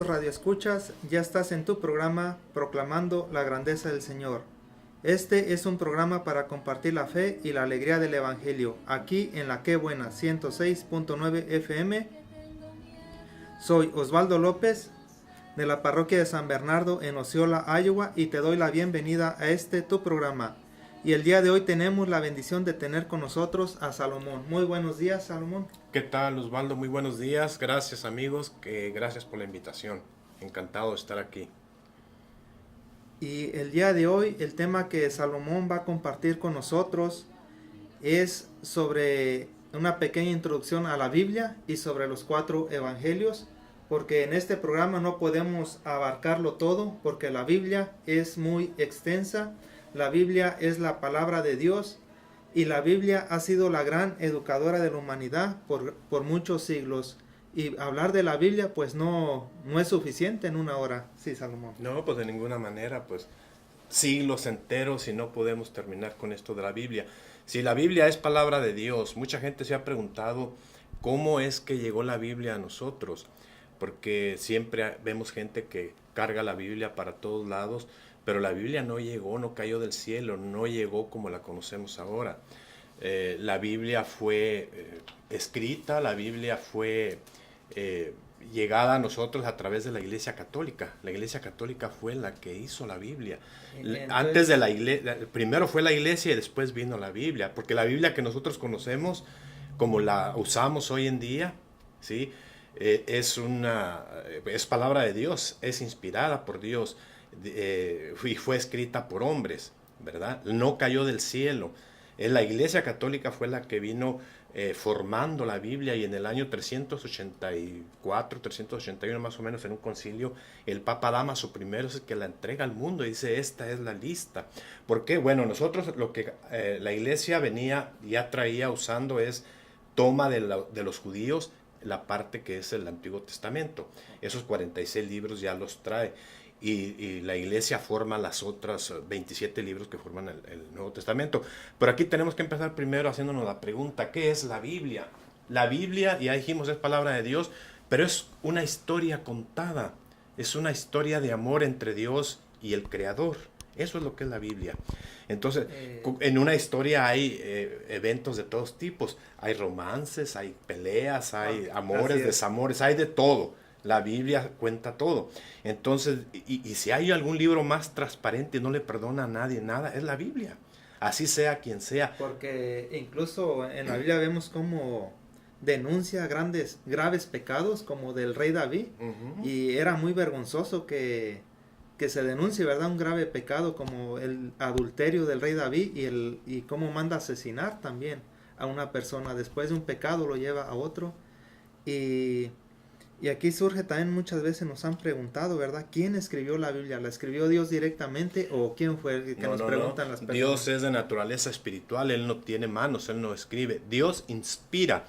Radio Escuchas, ya estás en tu programa Proclamando la Grandeza del Señor. Este es un programa para compartir la fe y la alegría del Evangelio, aquí en la Qué Buena 106.9 FM. Soy Osvaldo López, de la parroquia de San Bernardo en Osceola, Iowa, y te doy la bienvenida a este tu programa. Y el día de hoy tenemos la bendición de tener con nosotros a Salomón. Muy buenos días, Salomón. ¿Qué tal, Osvaldo? Muy buenos días. Gracias, amigos. Gracias por la invitación. Encantado de estar aquí. Y el día de hoy el tema que Salomón va a compartir con nosotros es sobre una pequeña introducción a la Biblia y sobre los 4 evangelios, porque en este programa no podemos abarcarlo todo, porque la Biblia es muy extensa. La Biblia es la palabra de Dios y la Biblia ha sido la gran educadora de la humanidad por muchos siglos. Y hablar de la Biblia pues no es suficiente en una hora. Sí, Salomón. No, pues de ninguna manera, pues siglos enteros y no podemos terminar con esto de la Biblia. Si la Biblia es palabra de Dios, mucha gente se ha preguntado cómo es que llegó la Biblia a nosotros, porque siempre vemos gente que carga la Biblia para todos lados, pero la Biblia no llegó, no cayó del cielo, no llegó como la conocemos ahora. La Biblia fue escrita, la Biblia fue llegada a nosotros a través de la Iglesia Católica. La Iglesia Católica fue la que hizo la Biblia. Entonces, Antes de la Iglesia, primero fue la Iglesia y después vino la Biblia, porque la Biblia que nosotros conocemos, como la usamos hoy en día, ¿sí? Es palabra de Dios, es inspirada por Dios y fue escrita por hombres, ¿verdad? No cayó del cielo. La Iglesia Católica fue la que vino formando la Biblia, y en el año 384, 381 más o menos, en un concilio, el Papa Dámaso I es el que la entrega al mundo y dice: esta es la lista. ¿Por qué? Bueno, nosotros lo que la Iglesia ya traía usando es toma de los judíos la parte que es el Antiguo Testamento. Esos 46 libros ya los trae. Y la Iglesia forma las otras 27 libros que forman el Nuevo Testamento. Pero aquí tenemos que empezar primero haciéndonos la pregunta: ¿qué es la Biblia? La Biblia, ya dijimos, es palabra de Dios, pero es una historia contada. Es una historia de amor entre Dios y el Creador. Eso es lo que es la Biblia. Entonces, en una historia hay eventos de todos tipos. Hay romances, hay peleas, hay amores, desamores, hay de todo. La Biblia cuenta todo. Entonces, y si hay algún libro más transparente y no le perdona a nadie nada, es la Biblia. Así sea quien sea. Porque incluso en la Biblia vemos cómo denuncia graves pecados como del rey David. Y era muy vergonzoso que se denuncie, ¿verdad? Un grave pecado como el adulterio del rey David y cómo manda asesinar también a una persona. Después de un pecado lo lleva a otro. Y aquí surge también, muchas veces nos han preguntado, ¿verdad? ¿Quién escribió la Biblia? ¿La escribió Dios directamente o quién fue el que nos preguntan las personas? Dios es de naturaleza espiritual, Él no tiene manos, Él no escribe. Dios inspira.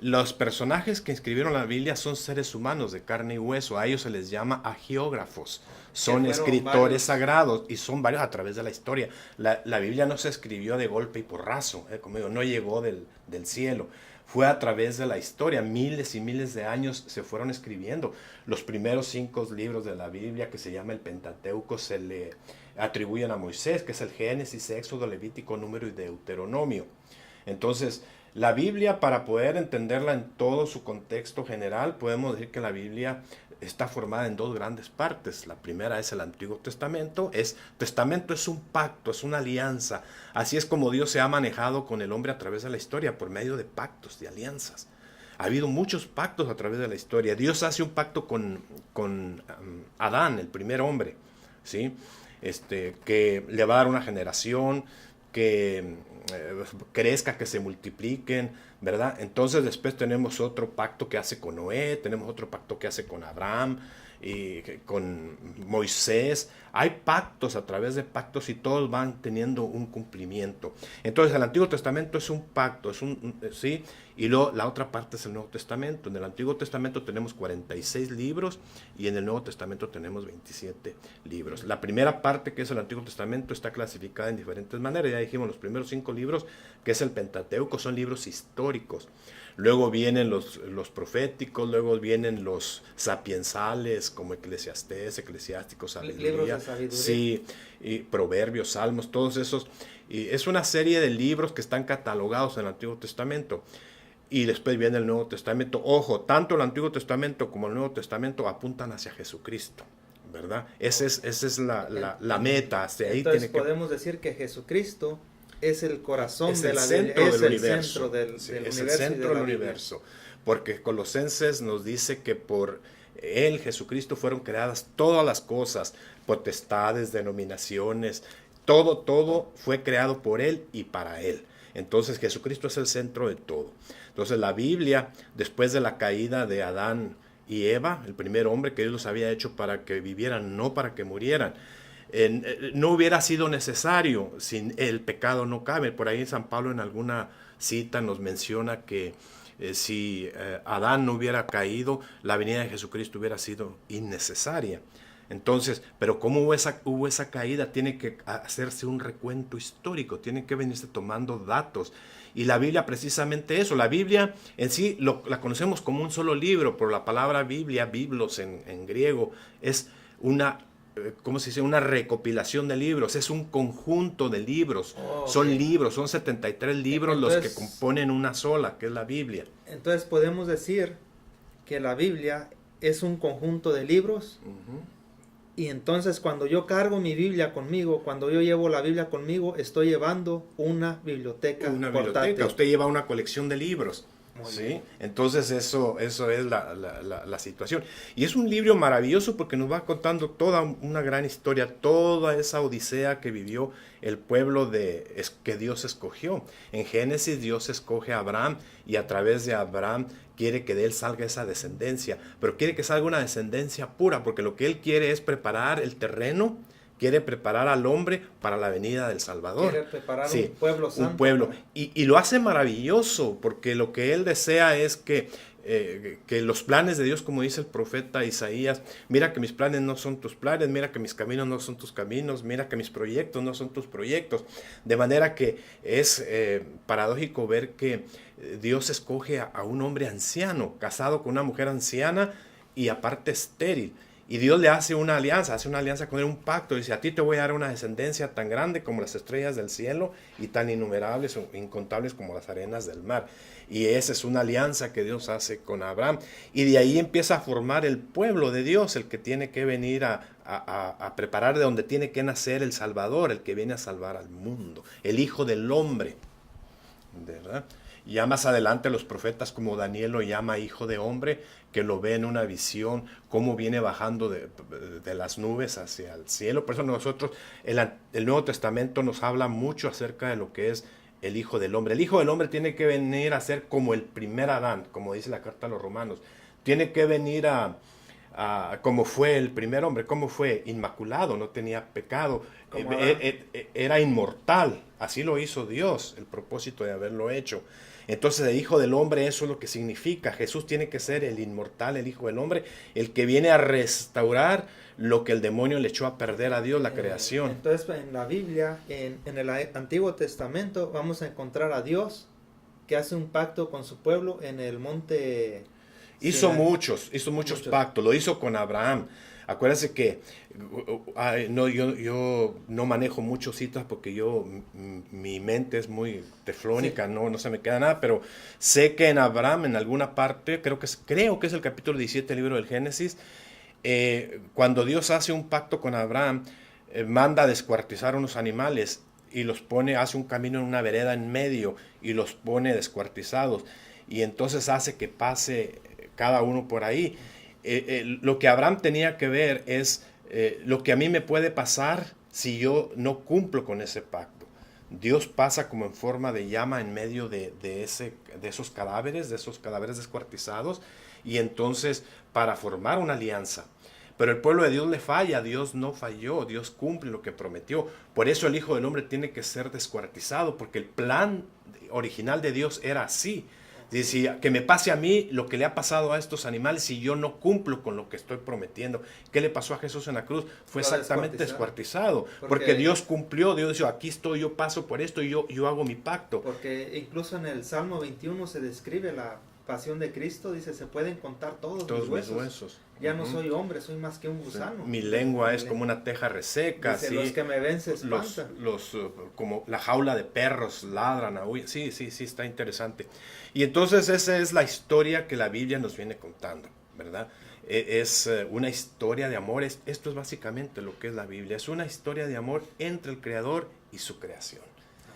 Los personajes que escribieron la Biblia son seres humanos de carne y hueso. A ellos se les llama agiógrafos. Son escritores sagrados y son varios a través de la historia. La Biblia no se escribió de golpe y porrazo, como digo, no llegó del cielo. Fue a través de la historia, miles y miles de años se fueron escribiendo. Los primeros 5 libros de la Biblia, que se llama el Pentateuco, se le atribuyen a Moisés, que es el Génesis, Éxodo, Levítico, Número y Deuteronomio. Entonces, la Biblia, para poder entenderla en todo su contexto general, podemos decir que la Biblia está formada en 2 grandes partes. La primera es el Antiguo Testamento. Testamento es un pacto, es una alianza. Así es como Dios se ha manejado con el hombre a través de la historia, por medio de pactos, de alianzas. Ha habido muchos pactos a través de la historia. Dios hace un pacto con Adán, el primer hombre, ¿sí? Que le va a dar una generación, que crezca, que se multipliquen, ¿verdad? Entonces después tenemos otro pacto que hace con Noé, tenemos otro pacto que hace con Abraham y con Moisés. Hay pactos a través de pactos y todos van teniendo un cumplimiento. Entonces el Antiguo Testamento es un pacto, ¿sí? Y luego la otra parte es el Nuevo Testamento. En el Antiguo Testamento tenemos 46 libros y en el Nuevo Testamento tenemos 27 libros. La primera parte, que es el Antiguo Testamento, está clasificada en diferentes maneras. Ya dijimos, los primeros 5 libros, que es el Pentateuco, son libros históricos. Luego vienen los proféticos, luego vienen los sapiensales, como Eclesiastés, Eclesiásticos, Sabiduría. Libros de sabiduría. Sí, y Proverbios, Salmos, todos esos. Y es una serie de libros que están catalogados en el Antiguo Testamento. Y después viene el Nuevo Testamento. Ojo, tanto el Antiguo Testamento como el Nuevo Testamento apuntan hacia Jesucristo, ¿verdad? Esa es la meta. Hacia ahí Entonces tiene podemos decir que Jesucristo es el corazón es de el la centro Biblia, del es el universo. centro del Sí, universo. es el centro y de del la Biblia. universo. Porque Colosenses nos dice que por Él, Jesucristo, fueron creadas todas las cosas, potestades, denominaciones, todo fue creado por Él y para Él. Entonces Jesucristo es el centro de todo. Entonces la Biblia, después de la caída de Adán y Eva, el primer hombre que Dios los había hecho para que vivieran, no para que murieran, no hubiera sido necesario, sin el pecado no cabe. Por ahí San Pablo en alguna cita nos menciona que si Adán no hubiera caído, la venida de Jesucristo hubiera sido innecesaria. Entonces, pero como hubo esa caída, tiene que hacerse un recuento histórico, tiene que venirse tomando datos. Y la Biblia precisamente eso, la Biblia en sí la conocemos como un solo libro, pero la palabra Biblia, biblos en griego, es una, ¿cómo se dice? Una recopilación de libros, es un conjunto de libros. Son libros, son 73 libros. Entonces, los que componen una sola, que es la Biblia. Entonces podemos decir que la Biblia es un conjunto de libros. Y entonces cuando yo cargo mi Biblia conmigo, cuando yo llevo la Biblia conmigo, estoy llevando una biblioteca portátil. Usted lleva una colección de libros. ¿Sí? Entonces eso es la situación. Y es un libro maravilloso porque nos va contando toda una gran historia, toda esa odisea que vivió el pueblo que Dios escogió. En Génesis Dios escoge a Abraham y a través de Abraham quiere que de él salga esa descendencia, pero quiere que salga una descendencia pura, porque lo que él quiere es preparar el terreno, quiere preparar al hombre para la venida del Salvador. Quiere preparar un pueblo santo. Un pueblo. Y lo hace maravilloso, porque lo que él desea es que los planes de Dios, como dice el profeta Isaías, mira que mis planes no son tus planes, mira que mis caminos no son tus caminos, mira que mis proyectos no son tus proyectos. De manera que es paradójico ver que Dios escoge a un hombre anciano, casado con una mujer anciana y aparte estéril. Y Dios le hace una alianza con él, un pacto. Dice, a ti te voy a dar una descendencia tan grande como las estrellas del cielo y tan innumerables o incontables como las arenas del mar. Y esa es una alianza que Dios hace con Abraham. Y de ahí empieza a formar el pueblo de Dios, el que tiene que venir a preparar, de donde tiene que nacer el Salvador, el que viene a salvar al mundo, el Hijo del Hombre, ¿verdad? Ya más adelante los profetas como Daniel lo llama hijo de hombre, que lo ve en una visión, cómo viene bajando de las nubes hacia el cielo. Por eso nosotros, el Nuevo Testamento nos habla mucho acerca de lo que es el Hijo del Hombre. El Hijo del Hombre tiene que venir a ser como el primer Adán, como dice la carta a los Romanos. Tiene que venir como fue el primer hombre, como fue inmaculado, no tenía pecado, era inmortal. Así lo hizo Dios, el propósito de haberlo hecho. Entonces el Hijo del Hombre, eso es lo que significa. Jesús tiene que ser el inmortal, el Hijo del Hombre, el que viene a restaurar lo que el demonio le echó a perder a Dios, la creación. Entonces en la Biblia, en el Antiguo Testamento, vamos a encontrar a Dios que hace un pacto con su pueblo en el monte. Hizo muchos pactos. Lo hizo con Abraham. Acuérdense que yo no manejo muchos citas porque mi mente es muy teflónica, sí. no se me queda nada, pero sé que en Abraham, en alguna parte, creo que es el capítulo 17 del libro del Génesis, cuando Dios hace un pacto con Abraham, manda a descuartizar unos animales y los pone, hace un camino en una vereda en medio y los pone descuartizados, y entonces hace que pase cada uno por ahí. Lo que Abraham tenía que ver es lo que a mí me puede pasar si yo no cumplo con ese pacto. Dios pasa como en forma de llama en medio de esos cadáveres descuartizados, y entonces para formar una alianza. Pero el pueblo de Dios le falla, Dios no falló, Dios cumple lo que prometió. Por eso el Hijo del Hombre tiene que ser descuartizado, porque el plan original de Dios era así. Decía, que me pase a mí lo que le ha pasado a estos animales si yo no cumplo con lo que estoy prometiendo. ¿Qué le pasó a Jesús en la cruz? Fue exactamente descuartizado. Porque Dios cumplió, Dios dijo, aquí estoy, yo paso por esto y yo hago mi pacto. Porque incluso en el Salmo 21 se describe pasión de Cristo, dice, se pueden contar todos Todos mis huesos. Ya no soy hombre, soy más que un gusano. Mi lengua es como una teja reseca. Dice, ¿sí? los que me ven se espantan. Como la jaula de perros ladran, aúllan. Sí, está interesante. Y entonces esa es la historia que la Biblia nos viene contando, ¿verdad? Es una historia de amor. Esto es básicamente lo que es la Biblia. Es una historia de amor entre el Creador y su creación.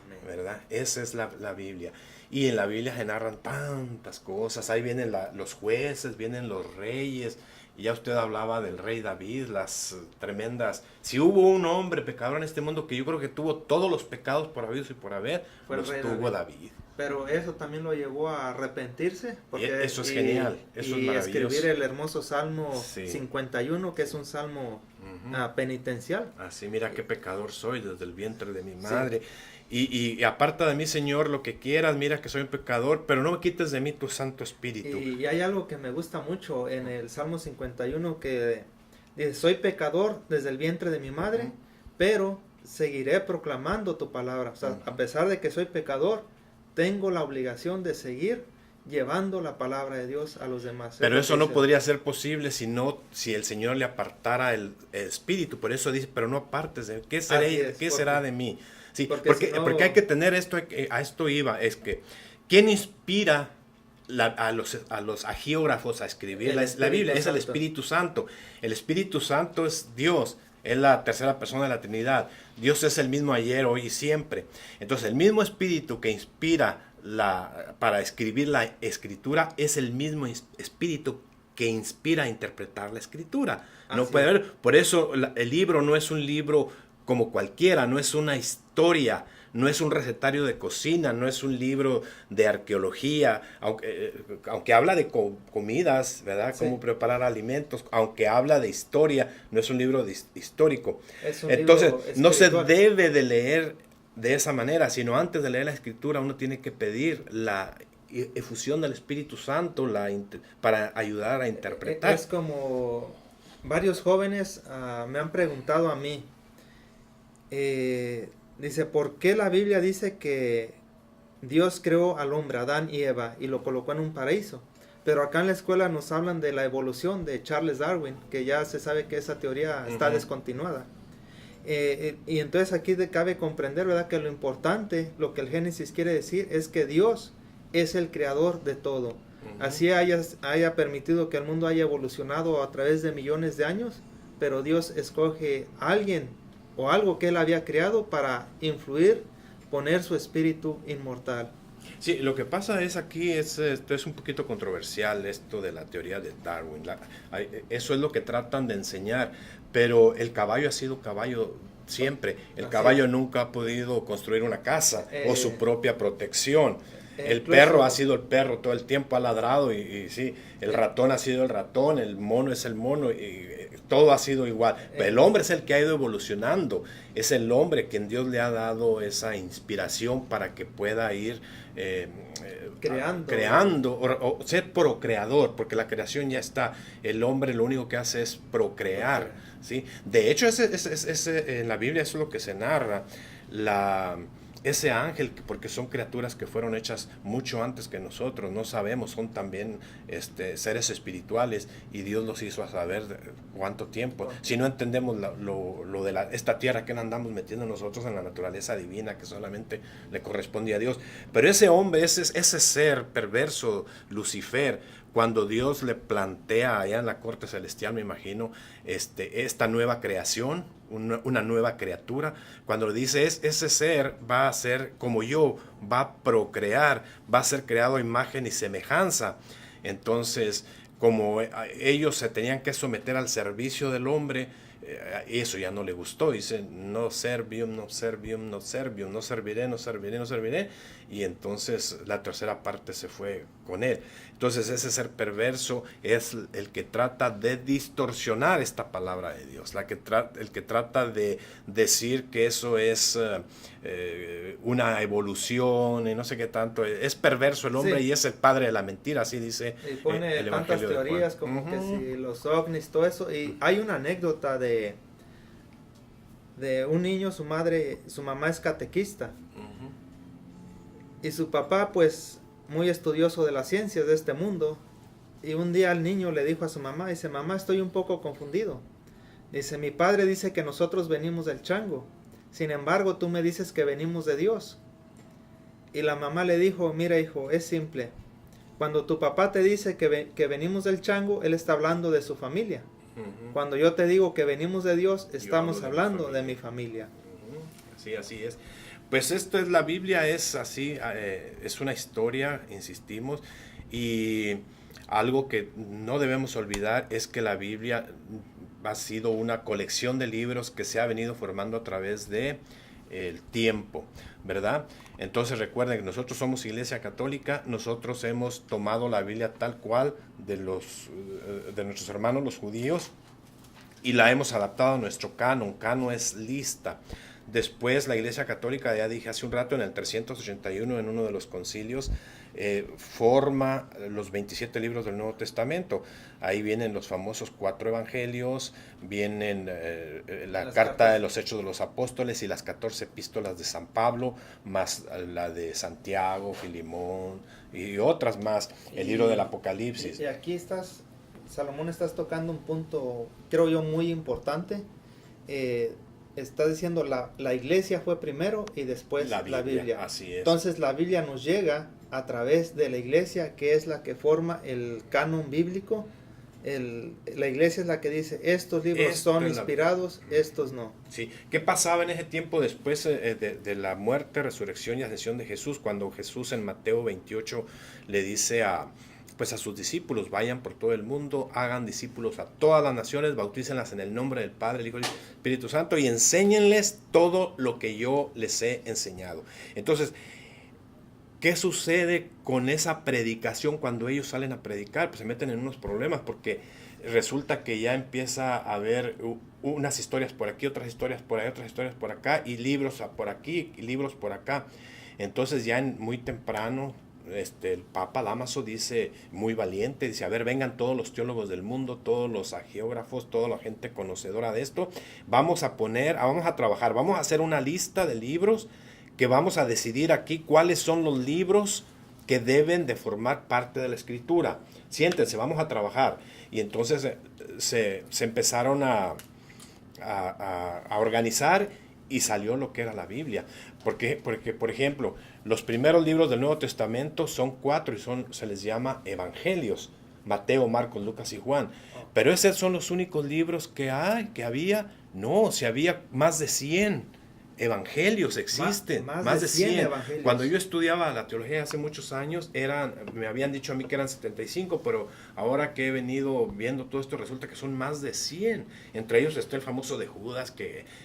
Amén. ¿Verdad? Esa es la Biblia. Y en la Biblia se narran tantas cosas. Ahí vienen los jueces, vienen los reyes. Y ya usted hablaba del rey David, las tremendas... Si hubo un hombre pecador en este mundo que yo creo que tuvo todos los pecados por habidos y por haber, los tuvo David. Pero eso también lo llevó a arrepentirse. Porque, eso es genial, eso es maravilloso. Y escribir el hermoso Salmo 51, que es un salmo penitencial. Así, mira qué pecador soy desde el vientre de mi madre. Sí. Y aparta de mí, Señor, lo que quieras, mira que soy un pecador, pero no me quites de mí tu Santo Espíritu. Y hay algo que me gusta mucho en el Salmo 51 que dice, soy pecador desde el vientre de mi madre, pero seguiré proclamando tu palabra. O sea, a pesar de que soy pecador, tengo la obligación de seguir llevando la palabra de Dios a los demás. Pero eso no podría ser posible si el Señor le apartara el Espíritu. Por eso dice, pero no apartes de mí. ¿Qué será de mí? Sí, porque hay que tener esto, a esto iba, es que ¿quién inspira a los agiógrafos a escribir la Biblia? Es el Espíritu Santo. El Espíritu Santo es Dios, es la tercera persona de la Trinidad. Dios es el mismo ayer, hoy y siempre. Entonces el mismo Espíritu que inspira para escribir la Escritura es el mismo Espíritu que inspira a interpretar la Escritura. No puede haber, por eso el libro no es un libro como cualquiera, no es una historia, no es un recetario de cocina, no es un libro de arqueología, aunque habla de comidas, ¿verdad? Sí. Cómo preparar alimentos, aunque habla de historia, no es un libro histórico. Entonces, no se debe de leer de esa manera, sino antes de leer la Escritura uno tiene que pedir la efusión del Espíritu Santo para ayudar a interpretar. Es como varios jóvenes me han preguntado a mí, dice, ¿por qué la Biblia dice que Dios creó al hombre, Adán y Eva, y lo colocó en un paraíso? Pero acá en la escuela nos hablan de la evolución de Charles Darwin, que ya se sabe que esa teoría está descontinuada. Y entonces aquí cabe comprender, ¿verdad?, que lo importante, lo que el Génesis quiere decir, es que Dios es el creador de todo. Así haya permitido que el mundo haya evolucionado a través de millones de años, pero Dios escoge a alguien o algo que Él había creado para influir, poner su espíritu inmortal. Sí, lo que pasa es aquí, esto es un poquito controversial, esto de la teoría de Darwin. Eso es lo que tratan de enseñar, pero el caballo ha sido caballo siempre. El caballo nunca ha podido construir una casa o su propia protección. El perro ha sido el perro, todo el tiempo ha ladrado y sí, el ratón ha sido el ratón, el mono es el mono y todo ha sido igual. Pero el hombre es el que ha ido evolucionando, es el hombre quien Dios le ha dado esa inspiración para que pueda ir creando o ser procreador, porque la creación ya está. El hombre lo único que hace es procrear, ¿sí? De hecho, en la Biblia eso es lo que se narra, ese ángel, porque son criaturas que fueron hechas mucho antes que nosotros, no sabemos, son también seres espirituales y Dios los hizo a saber cuánto tiempo. Si no entendemos lo de esta tierra que andamos metiendo nosotros en la naturaleza divina que solamente le corresponde a Dios. Pero ese hombre, ese ser perverso, Lucifer, cuando Dios le plantea allá en la corte celestial, me imagino, esta nueva creación, una nueva criatura, cuando dice ese ser va a ser como yo, va a procrear, va a ser creado a imagen y semejanza. Entonces, como ellos se tenían que someter al servicio del hombre, eso ya no le gustó. Dice, no servium, no servium, no servium, no serviré, no serviré, no serviré. Y entonces la tercera parte se fue con él. Entonces ese ser perverso es el que trata de distorsionar esta palabra de Dios, el que trata de decir que eso es una evolución y no sé qué tanto. Es perverso el hombre, sí, y es el padre de la mentira, así dice. Y pone tantas teorías como que si los ovnis, todo eso. Y hay una anécdota de un niño, su mamá es catequista. Y su papá pues muy estudioso de las ciencias de este mundo. Y un día el niño le dijo a su mamá, dice, mamá, estoy un poco confundido. Dice, mi padre dice que nosotros venimos del chango. Sin embargo, tú me dices que venimos de Dios. Y la mamá le dijo, mira hijo, es simple. Cuando tu papá te dice que venimos del chango, él está hablando de su familia. Cuando yo te digo que venimos de Dios, estamos hablando de mi familia. Sí, así es. Pues esto es la Biblia, es así, es una historia, insistimos, y algo que no debemos olvidar es que la Biblia ha sido una colección de libros que se ha venido formando a través de el tiempo, ¿verdad? Entonces recuerden que nosotros somos Iglesia Católica, nosotros hemos tomado la Biblia tal cual de nuestros hermanos los judíos y la hemos adaptado a nuestro canon. Canon es lista. Después la Iglesia Católica, ya dije hace un rato, en el 381, en uno de los concilios, forma los 27 libros del Nuevo Testamento. Ahí vienen los famosos 4 evangelios, vienen la carta de los Hechos de los Apóstoles y las 14 epístolas de San Pablo, más la de Santiago, Filimón y otras más, el libro del Apocalipsis. Y aquí Salomón, estás tocando un punto, creo yo, muy importante. Está diciendo la iglesia fue primero y después la Biblia. Así es. Entonces la Biblia nos llega a través de la iglesia, que es la que forma el canon bíblico. La iglesia es la que dice, estos libros son inspirados, estos no. Sí. ¿Qué pasaba en ese tiempo después de la muerte, resurrección y ascensión de Jesús? Cuando Jesús en Mateo 28 le dice a sus discípulos, vayan por todo el mundo, hagan discípulos a todas las naciones, bautícenlas en el nombre del Padre, el Hijo y el Espíritu Santo y enséñenles todo lo que yo les he enseñado. Entonces, ¿qué sucede con esa predicación cuando ellos salen a predicar? Pues se meten en unos problemas porque resulta que ya empieza a haber unas historias por aquí, otras historias por ahí, otras historias por acá y libros por aquí y libros por acá. Entonces ya muy temprano el Papa Dámaso dice, muy valiente, dice, a ver, vengan todos los teólogos del mundo, todos los agiógrafos, toda la gente conocedora de esto, vamos a trabajar, vamos a hacer una lista de libros que vamos a decidir aquí cuáles son los libros que deben de formar parte de la escritura. Siéntense, vamos a trabajar. Y entonces se empezaron a organizar y salió lo que era la Biblia. Porque, por ejemplo, los primeros libros del Nuevo Testamento son 4 y se les llama evangelios: Mateo, Marcos, Lucas y Juan. Pero esos son los únicos libros que había. No, si había más de 100 evangelios, existen. Más de 100 evangelios. Cuando yo estudiaba la teología hace muchos años, me habían dicho a mí que eran 75, pero ahora que he venido viendo todo esto, resulta que son más de 100. Entre ellos está el famoso de Judas,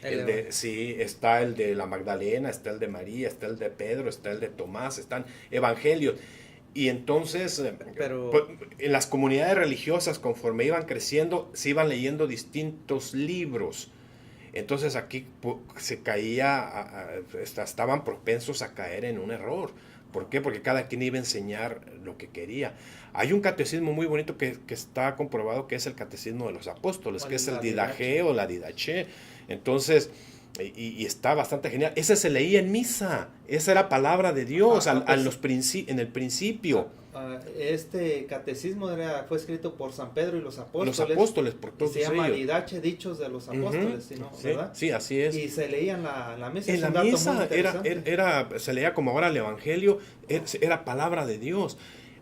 está el de la Magdalena, está el de María, está el de Pedro, está el de Tomás, están evangelios. Y entonces, en las comunidades religiosas, conforme iban creciendo, se iban leyendo distintos libros. Entonces aquí se caía, estaban propensos a caer en un error. ¿Por qué? Porque cada quien iba a enseñar lo que quería. Hay un catecismo muy bonito que está comprobado, que es el catecismo de los apóstoles, que es el Didache o la Didache. Entonces, y está bastante genial. Ese se leía en misa, esa era palabra de Dios en el principio. Este catecismo fue escrito por San Pedro y los apóstoles. Los apóstoles, por todos ellos. Se llama Didache, dichos de los apóstoles, ¿verdad? Sí, así es. Y se leía en la misa. En la misa se leía como ahora el Evangelio, era palabra de Dios.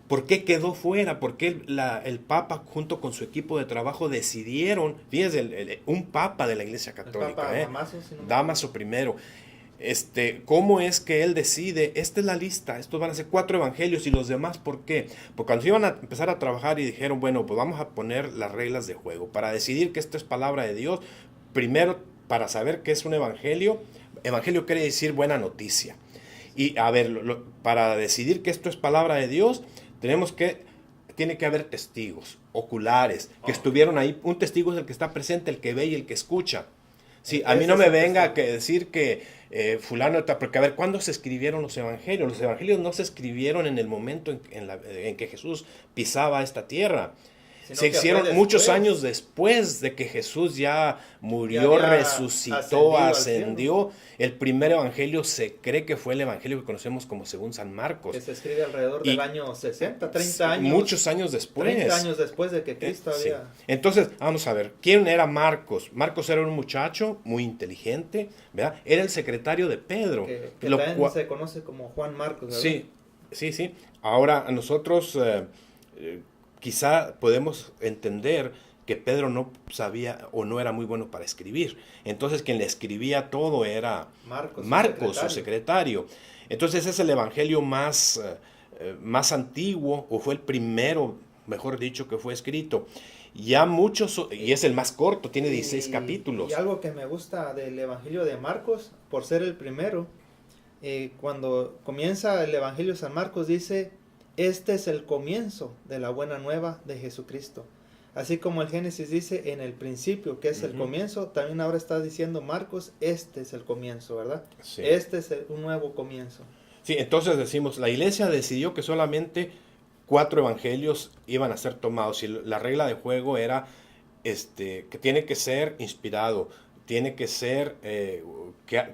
¿Por qué quedó fuera? Porque el Papa junto con su equipo de trabajo decidieron, fíjense, un Papa de la Iglesia Católica, el Papa Dámaso, Dámaso primero. ¿Cómo es que él decide? Esta es la lista, estos van a ser 4 evangelios y los demás, ¿por qué? Porque cuando iban a empezar a trabajar y dijeron, bueno, pues vamos a poner las reglas de juego para decidir que esto es palabra de Dios. Primero, para saber qué es un evangelio quiere decir buena noticia. Y a ver, para decidir que esto es palabra de Dios, tiene que haber testigos oculares que estuvieron ahí. Un testigo es el que está presente, el que ve y el que escucha. Sí, a mí no me venga a decir que fulano, porque a ver, ¿cuándo se escribieron los evangelios? Los evangelios no se escribieron en el momento en que Jesús pisaba esta tierra. sino se que hicieron fue muchos después. años después de que Jesús ya murió, Ya había resucitó, ascendido al ascendió. El primer evangelio se cree que fue el evangelio que conocemos como según San Marcos. Que se escribe alrededor Y- del año 60, 30 años. Muchos años después. 30 años después de que Cristo Sí. había... Entonces, vamos a ver, ¿quién era Marcos? Marcos era un muchacho muy inteligente, ¿verdad? Era el secretario de Pedro. Que lo también cua- se conoce como Juan Marcos, ¿verdad? Sí, sí, sí. Ahora, nosotros quizá podemos entender que Pedro no sabía o no era muy bueno para escribir. Entonces, quien le escribía todo era Marcos, su secretario. Entonces, es el evangelio más antiguo, o fue el primero, mejor dicho, que fue escrito. Ya muchos, y es el más corto, tiene 16 capítulos. Y algo que me gusta del Evangelio de Marcos, por ser el primero, cuando comienza el Evangelio de San Marcos dice, este es el comienzo de la buena nueva de Jesucristo. Así como el Génesis dice en el principio, que es el comienzo, también ahora está diciendo Marcos, este es el comienzo, ¿verdad? Sí. Este es un nuevo comienzo. Sí, entonces decimos, la iglesia decidió que solamente 4 evangelios iban a ser tomados y la regla de juego era que tiene que ser inspirado, tiene que ser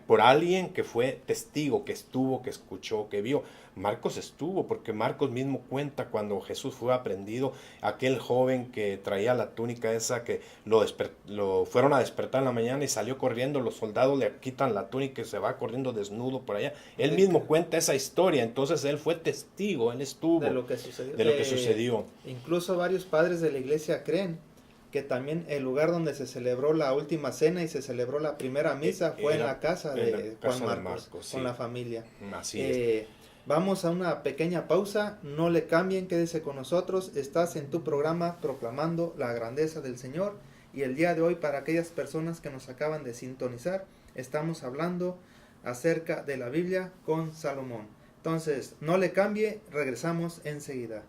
por alguien que fue testigo, que estuvo, que escuchó, que vio. Marcos estuvo, porque Marcos mismo cuenta cuando Jesús fue aprendido, aquel joven que traía la túnica esa, que lo fueron a despertar en la mañana y salió corriendo, los soldados le quitan la túnica y se va corriendo desnudo por allá. Él mismo cuenta esa historia, entonces él fue testigo, él estuvo De lo que sucedió. de lo que sucedió. Incluso varios padres de la iglesia creen que también el lugar donde se celebró la última cena y se celebró la primera misa fue en la casa de Juan Marcos, sí. con la familia. Así es. Vamos a una pequeña pausa, no le cambien, quédese con nosotros, estás en tu programa proclamando la grandeza del Señor y el día de hoy para aquellas personas que nos acaban de sintonizar, estamos hablando acerca de la Biblia con Salomón. Entonces, no le cambie, regresamos enseguida.